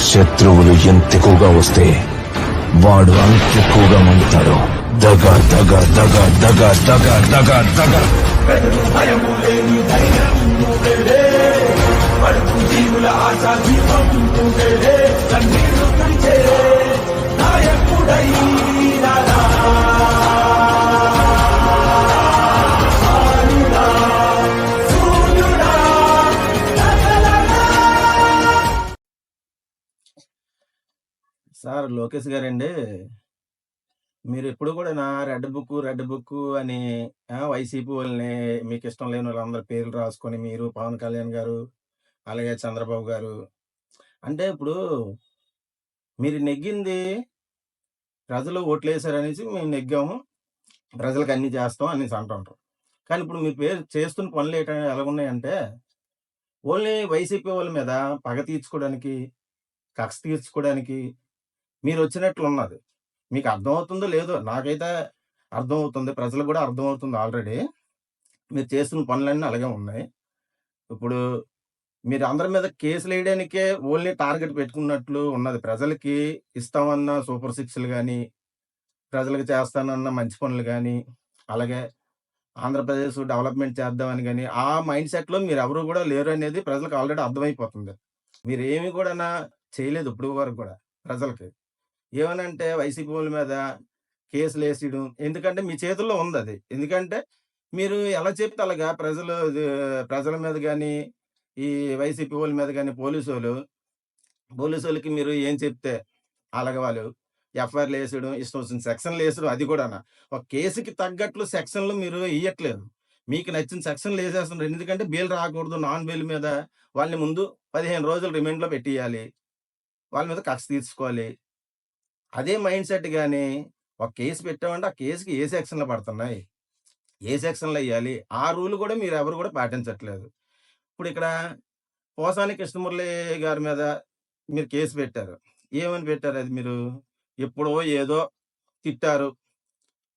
శత్రువులు ఎంత ఎక్కువగా వస్తే వాడు అంత ఎక్కువగా మండుతాడు. దగ దగ దగ దగ దగ దగ దగ భయము లేని ధైర్యం నువ్వేలే, పడుకు జీవుల ఆశా దీపం నువ్వేలే, కన్నీరు తుడిచే నాయకుడై రారా. సార్ లోకేష్ గారండి, మీరు ఎప్పుడు కూడా నా రెడ్ బుక్ అని వైసీపీ వాళ్ళని మీకు ఇష్టం లేని వాళ్ళందరి పేర్లు రాసుకొని మీరు పవన్ కళ్యాణ్ గారు అలాగే చంద్రబాబు గారు అంటే ఇప్పుడు మీరు నెగ్గింది ప్రజలు ఓట్లేసారనేసి మేము నెగ్గాము, ప్రజలకు అన్ని చేస్తాం అనేసి అంటుంటారు. కానీ ఇప్పుడు మీ పేరు చేస్తున్న పనులు ఎలాగున్నాయంటే ఓన్లీ వైసీపీ వాళ్ళ మీద పగ తీర్చుకోవడానికి, కక్ష తీర్చుకోవడానికి మీరు వచ్చినట్లు ఉన్నది. మీకు అర్థమవుతుందో లేదో నాకైతే అర్థమవుతుంది. ప్రజలకు కూడా అర్థమవుతుంది ఆల్రెడీ. మీరు చేస్తున్న పనులన్నీ అలాగే ఉన్నాయి. ఇప్పుడు మీరు అందరి మీద కేసులేయడానికే ఓన్లీ టార్గెట్ పెట్టుకున్నట్లు ఉన్నది. ప్రజలకి ఇస్తామన్న సూపర్ సిక్స్‌లు గాని, ప్రజలకు చేస్తానన్న మంచి పనులు గాని, అలాగే ఆంధ్రప్రదేశ్ డెవలప్‌మెంట్ చేద్దామని గాని, ఆ మైండ్ సెట్‌లో మీరెవరు కూడా లేరు అనేది ప్రజలకు ఆల్రెడీ అర్థమైపోతుంది. మీరేమి కూడానా చేయలేదు ఇప్పటి వరకు కూడా ప్రజలకి. ఏమనంటే వైసీపీ వాళ్ళ మీద కేసులేసేయడం. ఎందుకంటే మీ చేతుల్లో ఉందది. ఎందుకంటే మీరు ఎలా చెప్తే అలాగా ప్రజల మీద గాని, ఈ వైసీపీ వాళ్ళ మీద గాని పోలీసోళ్ళకి మీరు ఏం చెప్తే అలాగ వాళ్ళు ఎఫ్ఐఆర్‌లేసేయడం, ఇష్టం వచ్చిన సెక్షన్‌లేసడం అది కూడానా. ఒక కేసుకి తగ్గట్లు సెక్షన్‌లు మీరు ఎయ్యట్లేదు. మీకు నచ్చిన సెక్షన్‌లేసేస్తున్నారు. ఎందుకంటే బెయిల్ రాకూడదు. నాన్ బెయిల్ మీద వాళ్ళని ముందు 15 రోజులు రిమాండ్‌లో పెట్టియ్యాలి. వాళ్ళ మీద కక్ష తీర్చుకోవాలి. అదే మైండ్ సెట్ గాని, ఒక కేసు పెట్టామంటే ఆ కేసుకి ఏ సెక్షన్‌లు పడుతున్నాయి? ఏ సెక్షన్‌లు ఎయ్యాలి? ఆ రూల్ కూడా మీరెవరు కూడా పాటించట్లేదు. ఇప్పుడిక్కడ పోసాని కృష్ణమురళి గారి మీద మీరు కేసు పెట్టారు. ఏమని పెట్టారు అది మీరు? ఎప్పుడో ఏదో తిట్టారు.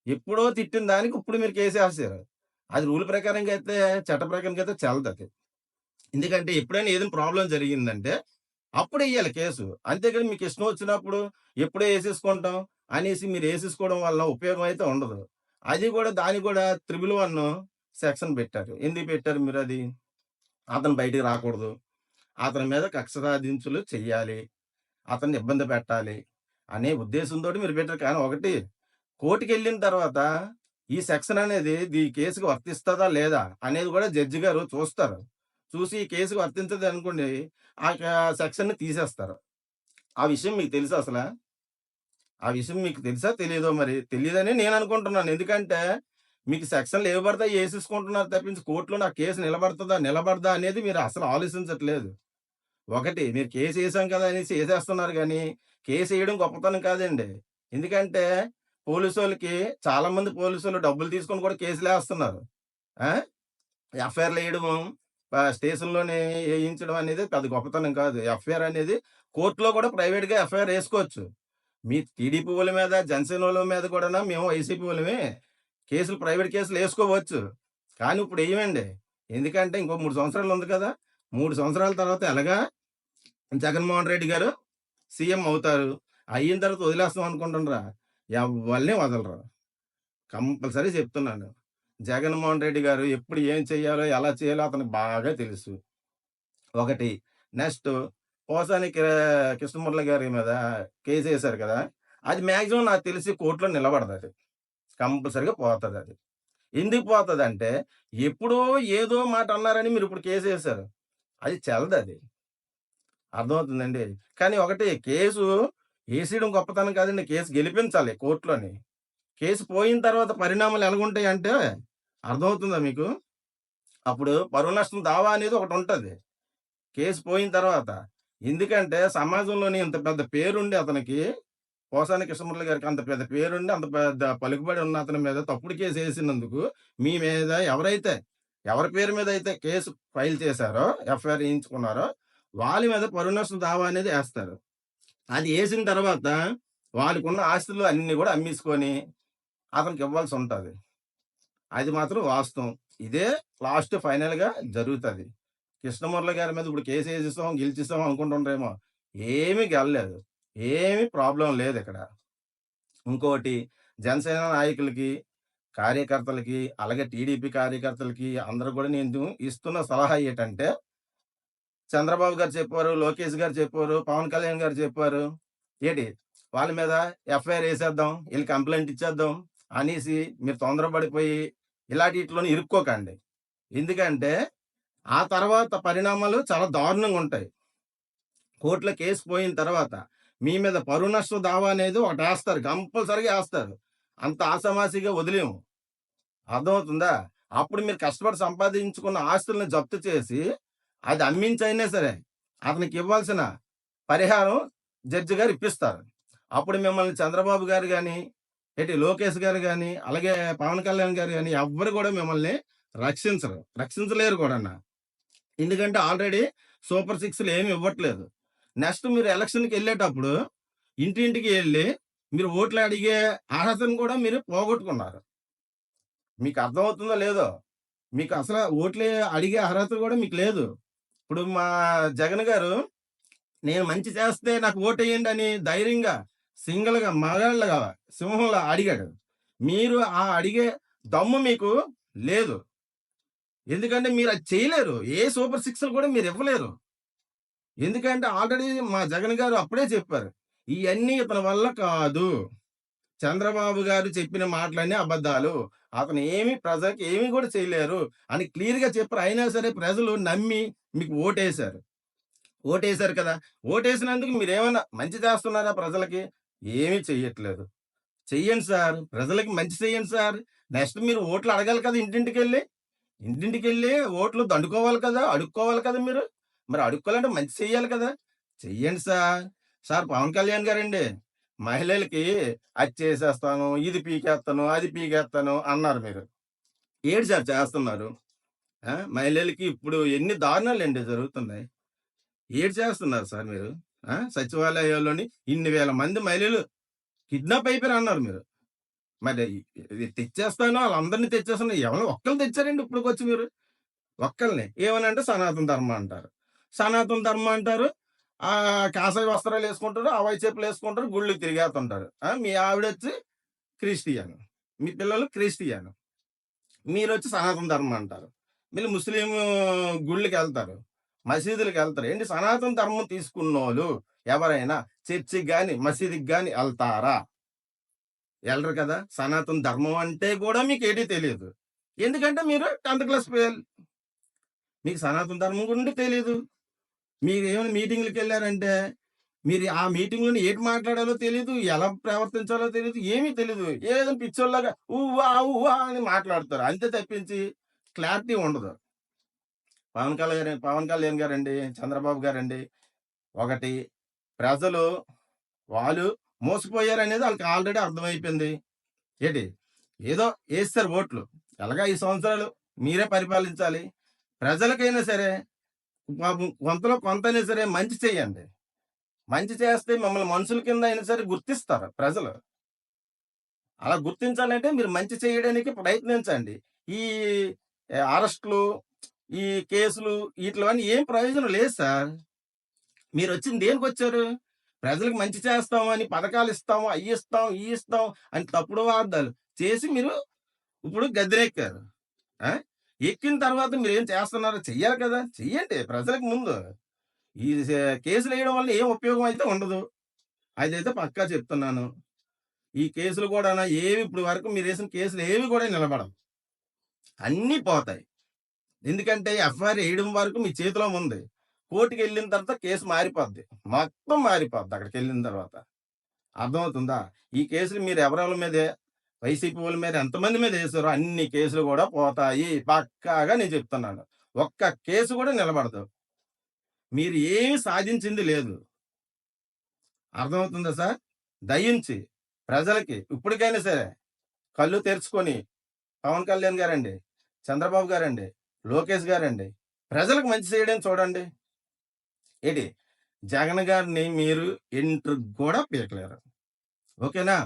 ఎప్పుడో తిట్టిన దానికి ఇప్పుడు మీరు కేసేసారు. అది రూల్ ప్రకారంగా అయితే, చట్ట ప్రకారంగా అయితే చెల్లదది. ఎందుకంటే ఎప్పుడైనా ఏదైనా ప్రాబ్లమ్ జరిగిందంటే అప్పుడెయ్యాలి కేసు. అంతేగాని మీకు ఇష్టం వచ్చినప్పుడు ఎప్పుడో ఏసేసుకుంటాం అనేసి మీరు ఏసేసుకోవడం వల్ల ఉపయోగం అయితే ఉండదు. అది కూడా దానికి కూడా 111 సెక్షన్ పెట్టారు. ఎందుకు పెట్టారు మీరది? అతను బయటికి రాకూడదు. అతని మీద కక్ష సాధింపులు చెయ్యాలి. అతన్ని ఇబ్బంది పెట్టాలి అనే ఉద్దేశంతోటి మీరు పెట్టారు. కానీ ఒకటి కోర్టుకెళ్ళిన తర్వాత ఈ సెక్షన్ అనేది కేసుకి వర్తిస్తదా లేదా అనేది కూడా జడ్జి గారు చూస్తారు. చూసి ఈ కేసుకి వర్తించదు అనుకోండి, ఆ సెక్షన్‌ని తీసేస్తారు. ఆ విషయం మీకు తెలుసా అసలా? ఆ విషయం మీకు తెలుసా? తెలీదో మరి? తెలీదనే నేననుకుంటున్నాను. ఎందుకంటే మీకు సెక్షన్‌లు ఏవి పడితే అయి ఏసేసుకుంటున్నారు తప్పించి కోర్ట్‌లో నా కేసు నిలబడతదా? నిలబడదా? అనేది మీరు అసలు ఆలోచించట్లేదు. ఒకటి మీరు కేసేసాం కదా! అనేసి ఏసేస్తున్నారు గానీ, కేసేయడం గొప్పతనం కాదండి. ఎందుకంటే పోలీసోళ్ళకి చాలా మంది పోలీసోళ్ళు డబ్బులు తీసుకొని కూడా కేసులేస్తున్నారు. ఆ! ఎఫ్ఐఆర్‌లేయడము స్టేషన్‌లోనే ఏయించడం అనేది పెద్ద గొప్పతనం కాదు. ఎఫ్ఐఆర్ అనేది కోర్ట్‌లో కూడా ప్రైవేట్‌గా ఎఫ్ఐఆర్ ఏసుకోవచ్చు. మీ టీడీపీ వోళ్ళ మీద, జనసేన వోళ్ళ మీద కూడాను మేము వైసీపీ వోళ్ళమే ప్రైవేట్ కేసులు ఏసుకోవచ్చు. కానీ ఇప్పుడు ఎయమండి. ఎందుకంటే ఇంకో 3 సంవత్సరాలు ఉంది కదా! 3 సంవత్సరాల తర్వాత ఎలాగా జగన్మోహన్ రెడ్డి గారు సీఎం అవుతారు. అయిన తర్వాత వదిలేస్తాం అనుకుంటున్నారా? ఎవ్వల్ని వదలరు. కంపల్సరీ చెప్తున్నాను. జగన్మోహన్ రెడ్డి గారు ఎప్పుడు ఏం చేయాలో, ఎలా చేయాలో అతనికి బాగా తెలుసు. ఒకటి. నెక్స్ట్ పోసాని కృష్ణమురళి గారి మీద కేసేశారు కదా! అది మాక్సిమం నాకు తెలిసి కోర్ట్‌లో నిలబడదది. కంపల్సరీగా పోతదది. ఎందుకు పోతదంటే, ఎప్పుడో ఏదో మాట అన్నారని మీరిప్పుడు కేసేశారు. అది చెల్లదది. అర్థమవుతుందండి. కానీ ఒకటి కేసు ఏసేయడం గొప్పతనం కాదండి. కేసు గెలిపించాలి కోర్ట్‌లోని. కేసు పోయిన తర్వాత పరిణామాలు ఎలాగుంటాయంటే అర్థమవుతుందా మీకు? అప్పుడు పరువు నష్టం దావా అనేది ఒకటుంటది. కేసు పోయిన తర్వాత. ఎందుకంటే సమాజంలోని ఇంత పెద్ద పేరుండి అతనికి, పోసాని కృష్ణమురళి గారికి అంత పెద్ద పేరుండి, అంత పెద్ద పలుకుబడి ఉన్న అతని మీద తప్పుడు కేసేసినందుకు మీ మీద ఎవరి పేరు మీద అయితే కేసు ఫైల్ చేశారో, ఎఫ్ఐఆర్ ఏయించుకున్నారో, వాళ్ళ మీద పరువు నష్టం దావా అనేది ఏస్తారు. అది ఏసిన తర్వాత వాళ్ళకున్న ఆస్తులు అన్నీ గూడా అమ్మేసుకొని అతనికివ్వాల్సుంటది. అది మాత్రం వాస్తవం. ఇదే లాస్ట్ ఫైనల్‌గా జరుగుతది. కృష్ణమురళి గారి మీద ఇప్పుడు కేసేసేసాం, గెలిచేసాం అనుకుంటుండ్రేమో. ఏమీ గెలలేదు. ఏమి ప్రాబ్లమ్ లేదిక్కడ. ఇంకోటి జనసేన నాయకులకి, కార్యకర్తలకి, అలాగే టీడీపీ కార్యకర్తలకి అందరూ కూడా నేను ఇస్తున్న సలహా ఏటంటే, చంద్రబాబు గారు చెప్పారు, లోకేష్ గారు చెప్పారు, పవన్ కళ్యాణ్ గారు చెప్పారు. ఏటి వాళ్ళ మీద ఎఫ్ఐఆర్ ఏసేద్దాం, ఈళ్ళు కంప్లెయింట్ ఇచ్చేద్దాం అనేసి మీరు తొందరపడిపోయి ఇలాంటిట్లోని ఇరుక్కోకండి. ఎందుకంటే, ఆ తర్వాత పరిణామాలు చాలా దారుణంగుంటాయి. కోర్టులో కేస్ పోయిన తర్వాత మీ మీద పరువు నష్ట దావా అనేది ఒకటేస్తారు. కంపల్సరీగా ఏస్తారు. అంత ఆషామాషీగా వదిలేయము. అర్థమవుతుందా? అప్పుడు మీరు కష్టపడి సంపాదించుకున్న ఆస్తుల్ని జప్తు చేసి, అది అమ్మించైనా సరే, అతనికి ఇవ్వాల్సిన పరిహారం జడ్జి గారు ఇప్పిస్తారు. అప్పుడు మిమ్మల్ని చంద్రబాబు గారు గాని, లోకేష్ గారు గాని, అలాగే పవన్ కళ్యాణ్ గారు గాని ఎవ్వరు కూడా మిమ్మల్ని రక్షించరు. రక్షించలేరు కూడాన. ఎందుకంటే ఆల్రెడీ సూపర్ సిక్స్‌లు ఏమి ఇవ్వట్లేదు. నెక్స్ట్ మీరు ఎలక్షన్‌కెళ్ళేటప్పుడు ఇంటింటికి ఎళ్లి మీరు ఓట్లు అడిగే అర్హతను కూడా మీరు పోగొట్టుకున్నారు. మీకు అర్థమవుతుందో లేదో? మీకు అసల ఓట్లే అడిగే అర్హత కూడా మీకు లేదు. ఇప్పుడు మా జగన్ గారు నేను మంచి చేస్తే నాకు ఓటెయ్యండి అని ధైర్యంగా సింగిల్‌గా మగాళ్ళగా సింహంలా అడిగాడు. మీరు ఆ అడిగే దమ్ము మీకు లేదు. ఎందుకంటే మీరు అది చేయలేరు. ఏ సూపర్ సిక్స్‌లు కూడా మీరు ఇవ్వలేరు. ఎందుకంటే ఆల్రెడీ మా జగన్ గారు అప్పుడే చెప్పారు. ఇయన్నీ ఇతని వల్ల కాదు. చంద్రబాబు గారు చెప్పిన మాటలన్నీ అబద్ధాలు. అతను ఏమి ప్రజలకి ఏమి కూడా చేయలేరు అని క్లియర్‌గా చెప్పారు. అయినా సరే ప్రజలు నమ్మి మీకు ఓటేశారు. ఓటేశారు కదా! ఓటేసినందుకు మీరేమన్నా మంచి చేస్తున్నారా ప్రజలకి? ఏమీ చెయ్యట్లేదు. చెయ్యండి సార్. ప్రజలకి మంచి చెయ్యండి సార్. నెక్స్ట్ మీరు ఓట్లు అడగాలి కదా ఇంటింటికెళ్ళి. ఇంటింటికెళ్ళి ఓట్లు దండుకోవాలి కదా! అడుక్కోవాలి కదా మీరు. మరి అడుక్కోవాలంటే మంచి చెయ్యాలి కదా! చెయ్యండి సార్. సార్ పవన్ కళ్యాణ్ గారండి మహిళలకి అది చేసేస్తాను, ఇది పీకేత్తాను, అది పీకేత్తాను అన్నారు మీరు. ఏటి సార్ చేస్తున్నారు? మహిళలకి ఇప్పుడు ఎన్ని దారుణాలండి జరుగుతున్నాయి. ఏటి చేస్తున్నారు సార్ మీరు? సచివాలయాల్లోని ఇన్ని వేల మంది మహిళలు కిడ్నాప్ అయిపోయారన్నారు మీరు. మరి ఇది తెచ్చేస్తాను ఆళ్ళందరిని తెచ్చేస్తాను ఎవరిని ఒక్కళ్ళని తెచ్చారండి ఇప్పటికొచ్చి మీరు? ఒక్కళ్ళని. ఏమనంటే సనాతన ధర్మం అంటారు. సనాతన ధర్మం అంటారు. కాషాయ వస్త్రాలేసుకుంటారు. హవాయి చెప్పులేసుకుంటారు. గుళ్ళకి తిరిగేతుంటారు. మీ ఆవిడొచ్చి క్రిస్టియన్. మీ పిల్లలు క్రిస్టియన్. మీరొచ్చి సనాతన ధర్మం అంటారు. వీళ్ళు ముస్లిం గుళ్ళకెళ్తారు. మసీదులకెళ్తారు. ఏంటి సనాతన ధర్మం తీసుకున్నోళ్ళు ఎవరైనా చర్చికి గాని, మసీదుకి గాని ఎళ్తారా? ఎళ్ళరు కదా! సనాతన ధర్మం అంటే గూడా మీకేటి తెలీదు. ఎందుకంటే మీరు 10థ్ క్లాస్ ఫెయిల్. మీకు సనాతన ధర్మం గురించి తెలీదు. మీరేమైనా మీటింగ్‌లకెళ్లారంటే, మీరు ఆ మీటింగ్‌లోని ఏటి మాట్లాడాలో తెలీదు. ఎలా ప్రవర్తించాలో తెలీదు. ఏమీ తెలీదు. ఏదో పిచ్చోల్లాగా ఊవా, ఊవా అని మాట్లాడతారు. అంతే తప్పించి క్లారిటీ ఉండదు. పవన్ కళ్యాణ్ గారండి, చంద్రబాబు గారండి, ఒకటి ప్రజలు వాళ్ళు మోసపోయారనేది ఆళ్ళకి ఆల్రెడీ అర్థమైపోయింది. ఏటి ఏదో ఏసేశారు ఓట్లు. ఎలాగా 5 సంవత్సరాలు మీరే పరిపాలించాలి. ప్రజలకైనా సరే పాపం కొంతలో కొంతైనా సరే మంచి చేయండి. మంచి చేస్తే మిమ్మల్ని మనుషుల కింద అయినా సరే గుర్తిస్తారు ప్రజలు. అలా గుర్తించాలంటే మీరు మంచి చేయడానికి ప్రయత్నించండి. ఈ అరెస్ట్‌లు, ఈ కేసులు ఈట్లవన్నీ ఏం ప్రయోజనం లేదు సార్. మీరొచ్చింది దేనికొచ్చారు? ప్రజలకు మంచి చేస్తామని పథకాలిస్తాము, అయ్యిస్తాం, ఇయ్యిస్తాం అని తప్పుడు వాగ్దాలు చేసి మీరు ఇప్పుడు గద్దెనెక్కారు. ఆ! ఎక్కిన తర్వాత మీరేం చేస్తున్నారో చెయ్యాలి కదా! చెయ్యండి ప్రజలకు ముందు. ఈ కేసులేయడం వల్ల ఏం ఉపయోగం అయితే ఉండదు. అదైతే పక్కా చెప్తున్నాను. ఈ కేసులు గూడాన ఏవి ఇప్పుడు వరకు మీరేసిన కేసులు ఏవి గూడా నిలబడవు. అన్నీ పోతాయి. ఎందుకంటే ఎఫ్ఐఆర్ ఎయడం వరకు మీ చేతిలో ఉంది. కోర్ట్‌కెళ్ళిన తర్వాత కేసు మారిపోద్ది. మొత్తం మారిపోద్ది అక్కడికెళ్ళిన తర్వాత. అర్థమవుతుందా? ఈ కేసులు మీరు ఎవరెవరి మీదే వైసీపీ వాళ్ళ మీద ఎంతమంది మీద ఏసారో అన్ని కేసులు గూడా పోతాయి. పక్కాగా నేను చెప్తున్నాను. ఒక్క కేసు గూడా నిలబడదు. మీరు ఏమి సాధించింది లేదు. అర్థమవుతుందా సార్? దయించి ప్రజలకి ఇప్పటికైనా సరే కళ్ళు తెరుచుకొని పవన్ కళ్యాణ్ గారండి, చంద్రబాబు గారండి, లోకేష్ గారండి, ప్రజలకు మంచి చేయడం చూడండి. ఏటి జగన్ గారిని మీరు ఎంట్రుకు గూడా పీకలేరు. ఓకేనా?